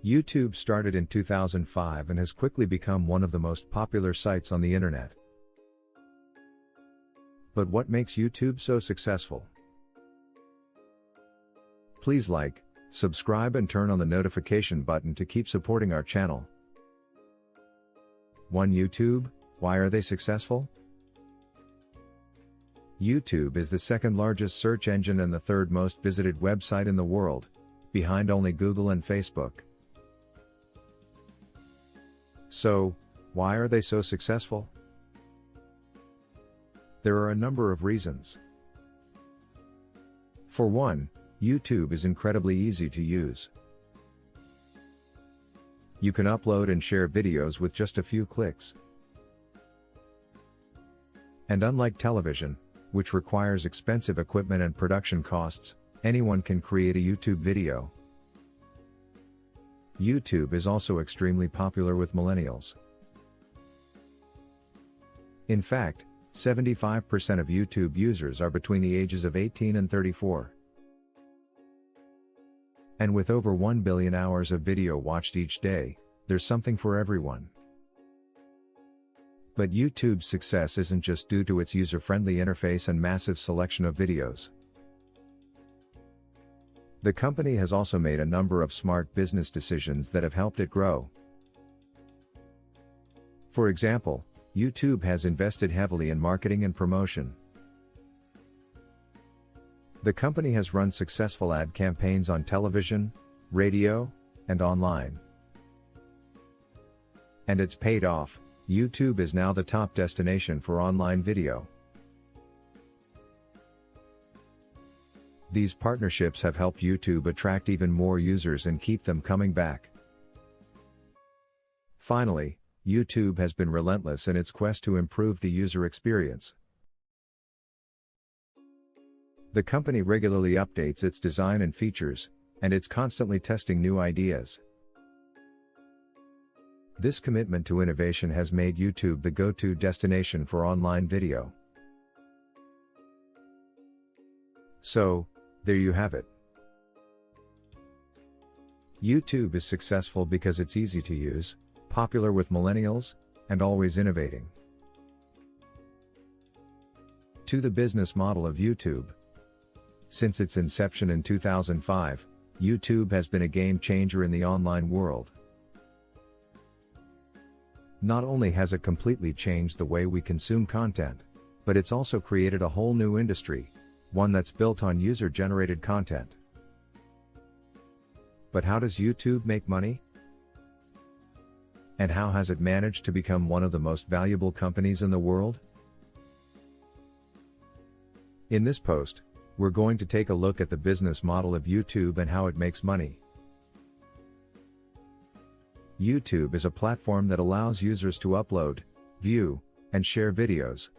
YouTube started in 2005 and has quickly become one of the most popular sites on the internet. But what makes YouTube so successful? Please like, subscribe and turn on the notification button to keep supporting our channel. 1. YouTube, why are they successful? YouTube is the second largest search engine and the third most visited website in the world, behind only Google and Facebook. So, why are they so successful? There are a number of reasons. For one, YouTube is incredibly easy to use. You can upload and share videos with just a few clicks. And unlike television, which requires expensive equipment and production costs, anyone can create a YouTube video. YouTube is also extremely popular with millennials. In fact, 75% of YouTube users are between the ages of 18 and 34. And with over 1 billion hours of video watched each day, there's something for everyone. But YouTube's success isn't just due to its user-friendly interface and massive selection of videos. The company has also made a number of smart business decisions that have helped it grow. For example, YouTube has invested heavily in marketing and promotion. The company has run successful ad campaigns on television, radio, and online. And it's paid off. YouTube is now the top destination for online video. These partnerships have helped YouTube attract even more users and keep them coming back. Finally, YouTube has been relentless in its quest to improve the user experience. The company regularly updates its design and features, and it's constantly testing new ideas. This commitment to innovation has made YouTube the go-to destination for online video. So, there you have it. YouTube is successful because it's easy to use, popular with millennials, and always innovating. To the business model of YouTube. Since its inception in 2005, YouTube has been a game changer in the online world. Not only has it completely changed the way we consume content, but it's also created a whole new industry, one that's built on user-generated content. But how does YouTube make money? And how has it managed to become one of the most valuable companies in the world? In this post, we're going to take a look at the business model of YouTube and how it makes money. YouTube is a platform that allows users to upload, view, and share videos.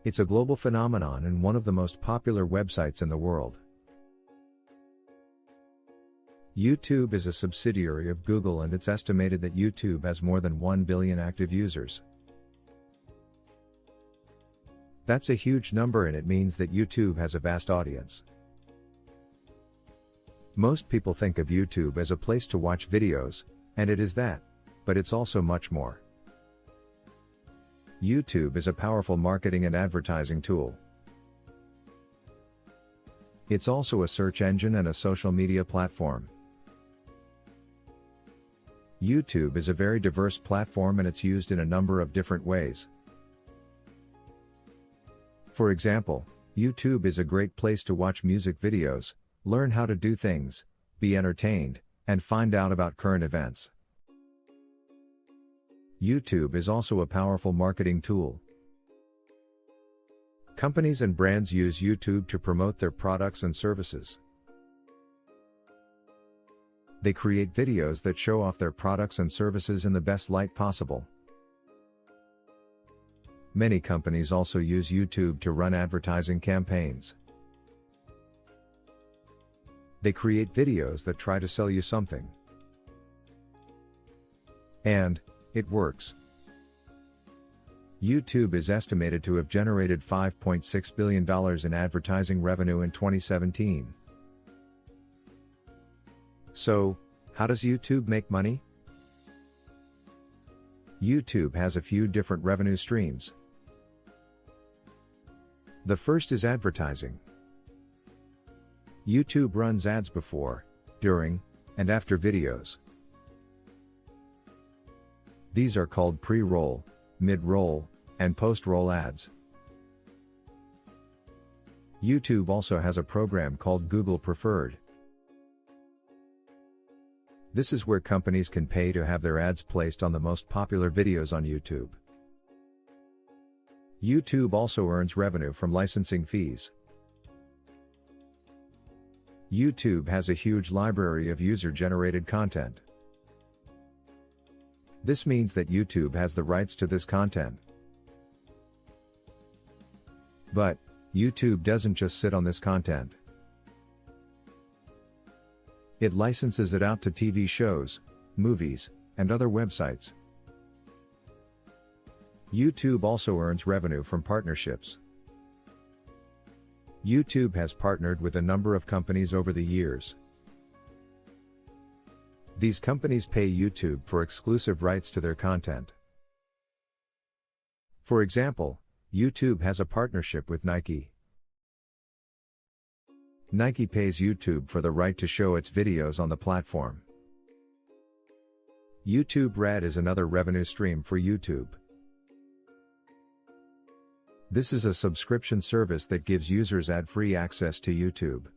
It's a global phenomenon and one of the most popular websites in the world. YouTube is a subsidiary of Google and it's estimated that YouTube has more than 1 billion active users. That's a huge number and it means that YouTube has a vast audience. Most people think of YouTube as a place to watch videos, and it is that, but it's also much more. YouTube is a powerful marketing and advertising tool. It's also a search engine and a social media platform. YouTube is a very diverse platform and it's used in a number of different ways. For example, YouTube is a great place to watch music videos, learn how to do things, be entertained, and find out about current events. YouTube is also a powerful marketing tool. Companies and brands use YouTube to promote their products and services. They create videos that show off their products and services in the best light possible. Many companies also use YouTube to run advertising campaigns. They create videos that try to sell you something. And it works. YouTube is estimated to have generated $5.6 billion in advertising revenue in 2017. So, how does YouTube make money? YouTube has a few different revenue streams. The first is advertising. YouTube runs ads before, during, and after videos. These are called pre-roll, mid-roll, and post-roll ads. YouTube also has a program called Google Preferred. This is where companies can pay to have their ads placed on the most popular videos on YouTube. YouTube also earns revenue from licensing fees. YouTube has a huge library of user-generated content. This means that YouTube has the rights to this content. But, YouTube doesn't just sit on this content. It licenses it out to TV shows, movies, and other websites. YouTube also earns revenue from partnerships. YouTube has partnered with a number of companies over the years. These companies pay YouTube for exclusive rights to their content. For example, YouTube has a partnership with Nike. Nike pays YouTube for the right to show its videos on the platform. YouTube Red is another revenue stream for YouTube. This is a subscription service that gives users ad-free access to YouTube.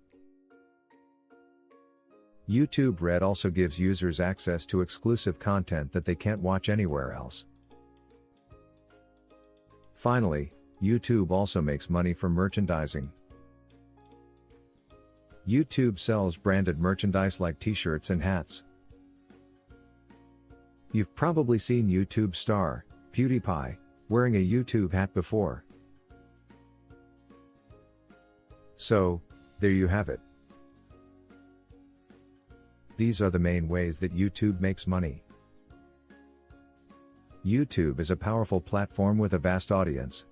YouTube Red also gives users access to exclusive content that they can't watch anywhere else. Finally, YouTube also makes money from merchandising. YouTube sells branded merchandise like t-shirts and hats. You've probably seen YouTube star, PewDiePie, wearing a YouTube hat before. So, there you have it. These are the main ways that YouTube makes money. YouTube is a powerful platform with a vast audience.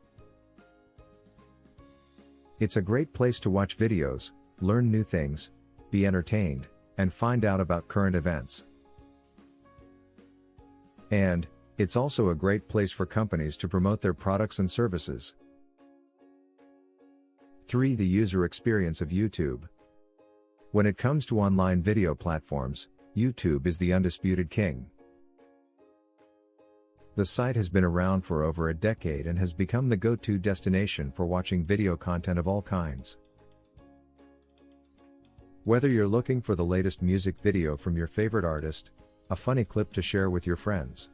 It's a great place to watch videos, learn new things, be entertained, and find out about current events. And, it's also a great place for companies to promote their products and services. 3. The user experience of YouTube. When it comes to online video platforms, YouTube is the undisputed king. The site has been around for over a decade and has become the go-to destination for watching video content of all kinds. Whether you're looking for the latest music video from your favorite artist, a funny clip to share with your friends,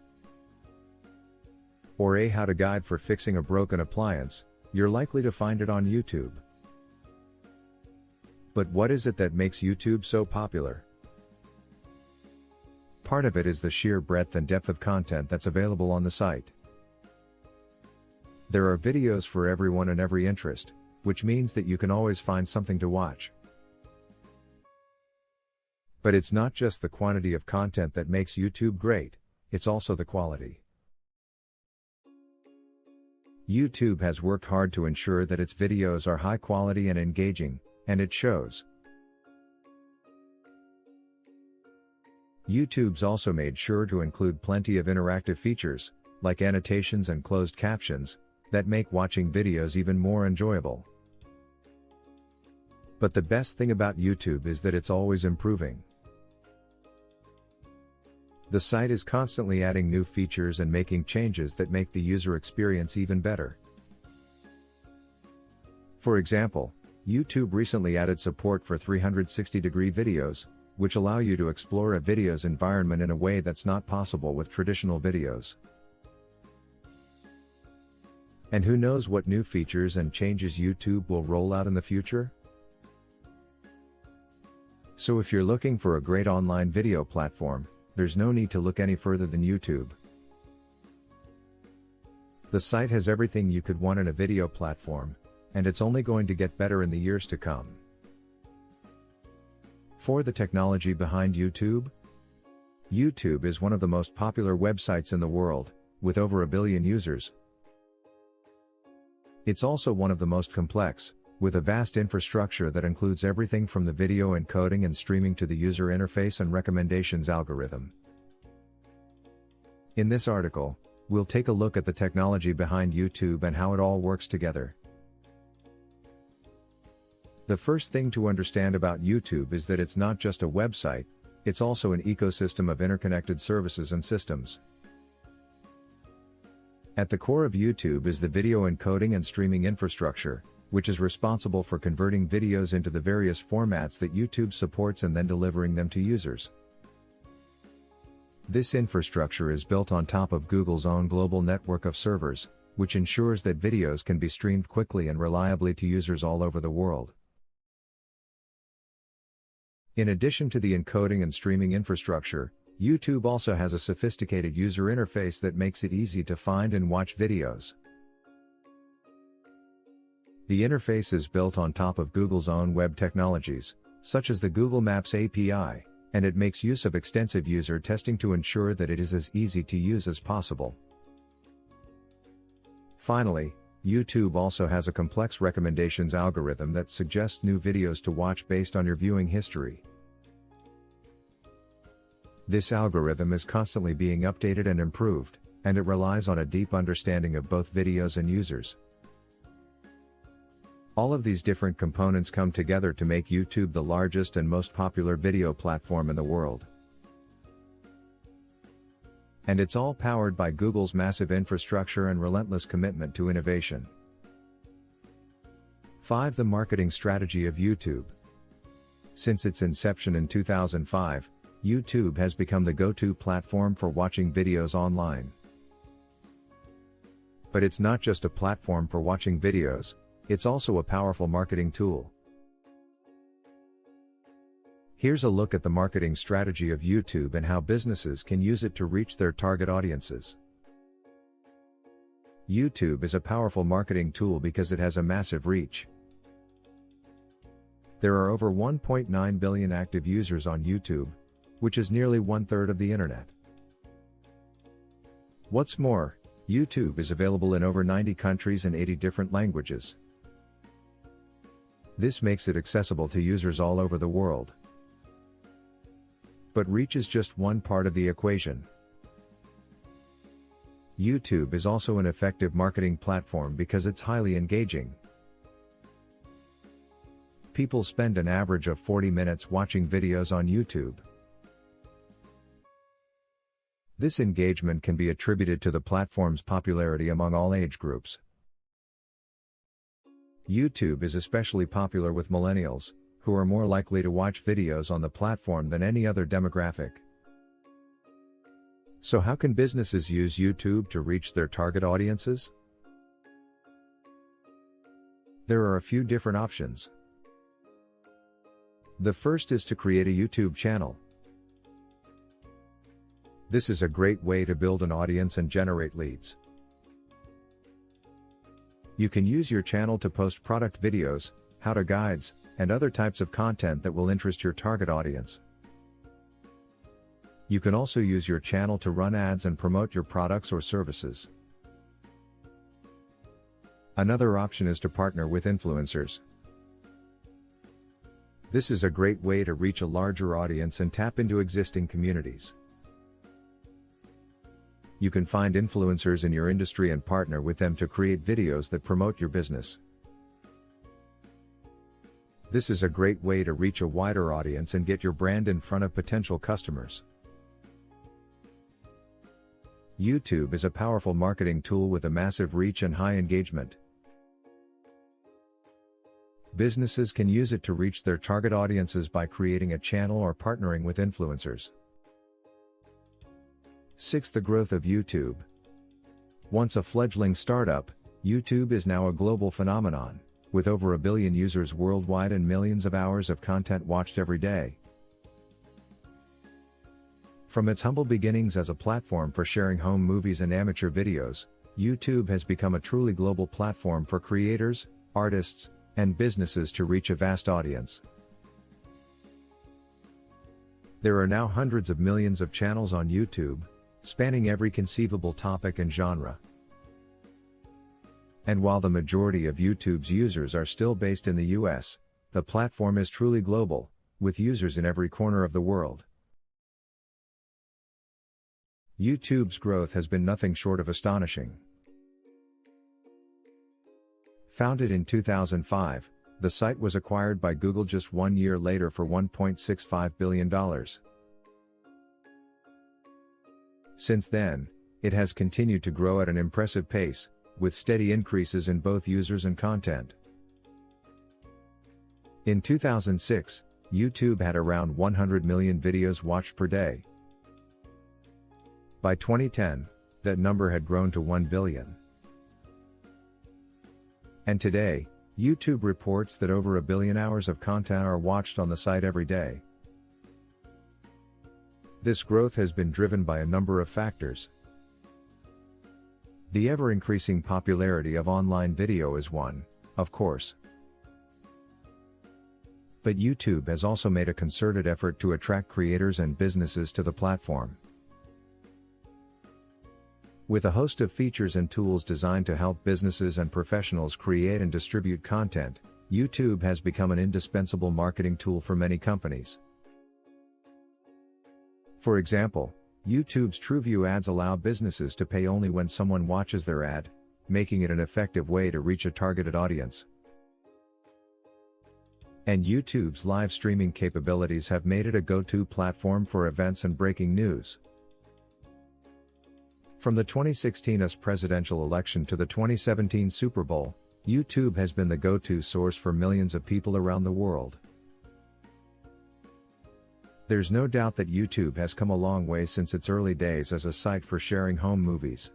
or a how-to guide for fixing a broken appliance, you're likely to find it on YouTube. But what is it that makes YouTube so popular? Part of it is the sheer breadth and depth of content that's available on the site. There are videos for everyone and every interest, which means that you can always find something to watch. But it's not just the quantity of content that makes YouTube great, it's also the quality. YouTube has worked hard to ensure that its videos are high quality and engaging, and it shows. YouTube's also made sure to include plenty of interactive features, like annotations and closed captions, that make watching videos even more enjoyable. But the best thing about YouTube is that it's always improving. The site is constantly adding new features and making changes that make the user experience even better. For example, YouTube recently added support for 360-degree videos, which allow you to explore a video's environment in a way that's not possible with traditional videos. And who knows what new features and changes YouTube will roll out in the future? So if you're looking for a great online video platform, there's no need to look any further than YouTube. The site has everything you could want in a video platform, and it's only going to get better in the years to come. For the technology behind YouTube? YouTube is one of the most popular websites in the world, with over 1 billion users. It's also one of the most complex, with a vast infrastructure that includes everything from the video encoding and streaming to the user interface and recommendations algorithm. In this article, we'll take a look at the technology behind YouTube and how it all works together. The first thing to understand about YouTube is that it's not just a website, it's also an ecosystem of interconnected services and systems. At the core of YouTube is the video encoding and streaming infrastructure, which is responsible for converting videos into the various formats that YouTube supports and then delivering them to users. This infrastructure is built on top of Google's own global network of servers, which ensures that videos can be streamed quickly and reliably to users all over the world. In addition to the encoding and streaming infrastructure, YouTube also has a sophisticated user interface that makes it easy to find and watch videos. The interface is built on top of Google's own web technologies, such as the Google Maps API, and it makes use of extensive user testing to ensure that it is as easy to use as possible. Finally, YouTube also has a complex recommendations algorithm that suggests new videos to watch based on your viewing history. This algorithm is constantly being updated and improved, and it relies on a deep understanding of both videos and users. All of these different components come together to make YouTube the largest and most popular video platform in the world. And it's all powered by Google's massive infrastructure and relentless commitment to innovation. 5. The marketing strategy of YouTube. Since its inception in 2005, YouTube has become the go-to platform for watching videos online. But it's not just a platform for watching videos, it's also a powerful marketing tool. Here's a look at the marketing strategy of YouTube and how businesses can use it to reach their target audiences. YouTube is a powerful marketing tool because it has a massive reach. There are over 1.9 billion active users on YouTube, which is nearly 1/3 of the internet. What's more, YouTube is available in over 90 countries and 80 different languages. This makes it accessible to users all over the world. But reach is just one part of the equation. YouTube is also an effective marketing platform because it's highly engaging. People spend an average of 40 minutes watching videos on YouTube. This engagement can be attributed to the platform's popularity among all age groups. YouTube is especially popular with millennials, who are more likely to watch videos on the platform than any other demographic. So how can businesses use YouTube to reach their target audiences? There are a few different options. The first is to create a YouTube channel. This is a great way to build an audience and generate leads. You can use your channel to post product videos, how-to guides, and other types of content that will interest your target audience. You can also use your channel to run ads and promote your products or services. Another option is to partner with influencers. This is a great way to reach a larger audience and tap into existing communities. You can find influencers in your industry and partner with them to create videos that promote your business. This is a great way to reach a wider audience and get your brand in front of potential customers. YouTube is a powerful marketing tool with a massive reach and high engagement. Businesses can use it to reach their target audiences by creating a channel or partnering with influencers. 6. The growth of YouTube. Once a fledgling startup, YouTube is now a global phenomenon, with over 1 billion users worldwide and millions of hours of content watched every day. From its humble beginnings as a platform for sharing home movies and amateur videos, YouTube has become a truly global platform for creators, artists, and businesses to reach a vast audience. There are now hundreds of millions of channels on YouTube, spanning every conceivable topic and genre. And while the majority of YouTube's users are still based in the US, the platform is truly global, with users in every corner of the world. YouTube's growth has been nothing short of astonishing. Founded in 2005, the site was acquired by Google just 1 year later for $1.65 billion. Since then, it has continued to grow at an impressive pace, with steady increases in both users and content. In 2006, YouTube had around 100 million videos watched per day. By 2010, that number had grown to 1 billion. And today, YouTube reports that over 1 billion hours of content are watched on the site every day. This growth has been driven by a number of factors. The ever-increasing popularity of online video is one, of course. But YouTube has also made a concerted effort to attract creators and businesses to the platform. With a host of features and tools designed to help businesses and professionals create and distribute content, YouTube has become an indispensable marketing tool for many companies. For example, YouTube's TrueView ads allow businesses to pay only when someone watches their ad, making it an effective way to reach a targeted audience. And YouTube's live streaming capabilities have made it a go-to platform for events and breaking news. From the 2016 US presidential election to the 2017 Super Bowl, YouTube has been the go-to source for millions of people around the world. There's no doubt that YouTube has come a long way since its early days as a site for sharing home movies.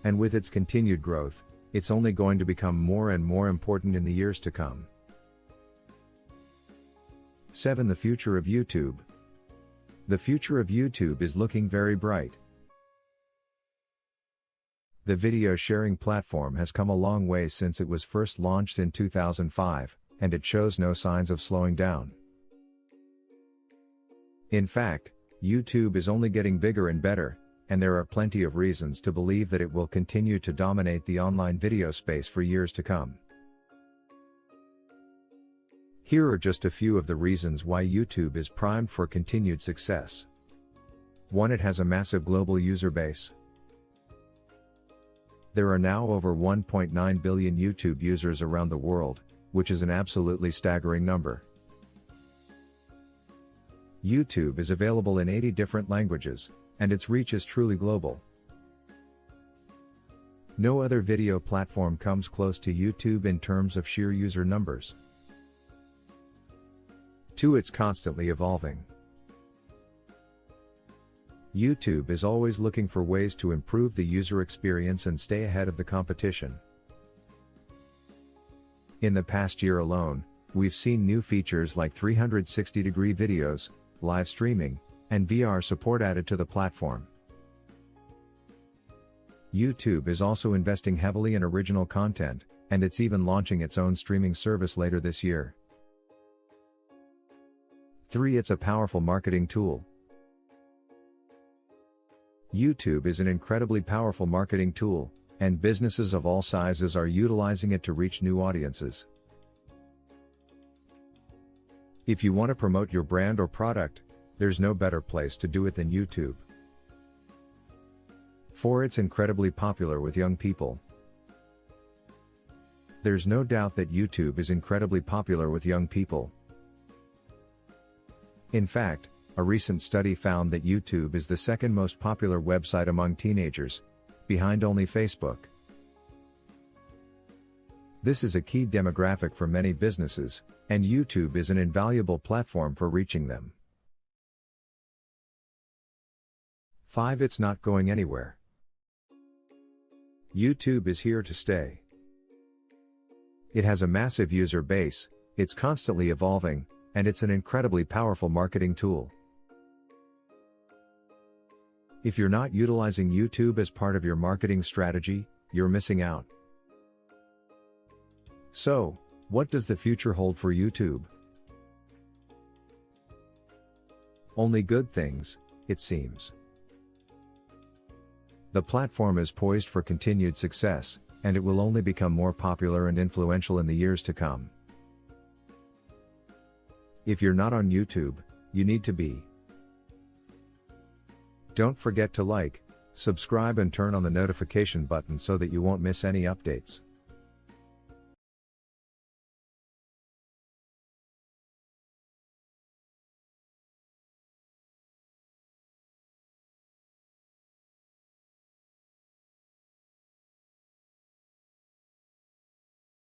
And with its continued growth, it's only going to become more and more important in the years to come. 7. The future of YouTube. The future of YouTube is looking very bright. The video sharing platform has come a long way since it was first launched in 2005, and it shows no signs of slowing down. In fact, YouTube is only getting bigger and better, and there are plenty of reasons to believe that it will continue to dominate the online video space for years to come. Here are just a few of the reasons why YouTube is primed for continued success. 1. It has a massive global user base. There are now over 1.9 billion YouTube users around the world, which is an absolutely staggering number. YouTube is available in 80 different languages, and its reach is truly global. No other video platform comes close to YouTube in terms of sheer user numbers. 2. It's constantly evolving. YouTube is always looking for ways to improve the user experience and stay ahead of the competition. In the past year alone, we've seen new features like 360-degree videos, live streaming, and VR support added to the platform. YouTube is also investing heavily in original content, and it's even launching its own streaming service later this year. 3. It's a powerful marketing tool. YouTube is an incredibly powerful marketing tool, and businesses of all sizes are utilizing it to reach new audiences. If you want to promote your brand or product, there's no better place to do it than YouTube. 4. It's incredibly popular with young people. There's no doubt that YouTube is incredibly popular with young people. In fact, a recent study found that YouTube is the second most popular website among teenagers, behind only Facebook. This is a key demographic for many businesses, and YouTube is an invaluable platform for reaching them. 5. It's not going anywhere. YouTube is here to stay. It has a massive user base, it's constantly evolving, and it's an incredibly powerful marketing tool. If you're not utilizing YouTube as part of your marketing strategy, you're missing out. So, what does the future hold for YouTube? Only good things, it seems. The platform is poised for continued success, and it will only become more popular and influential in the years to come. If you're not on YouTube, you need to be. Don't forget to like, subscribe and turn on the notification button so that you won't miss any updates.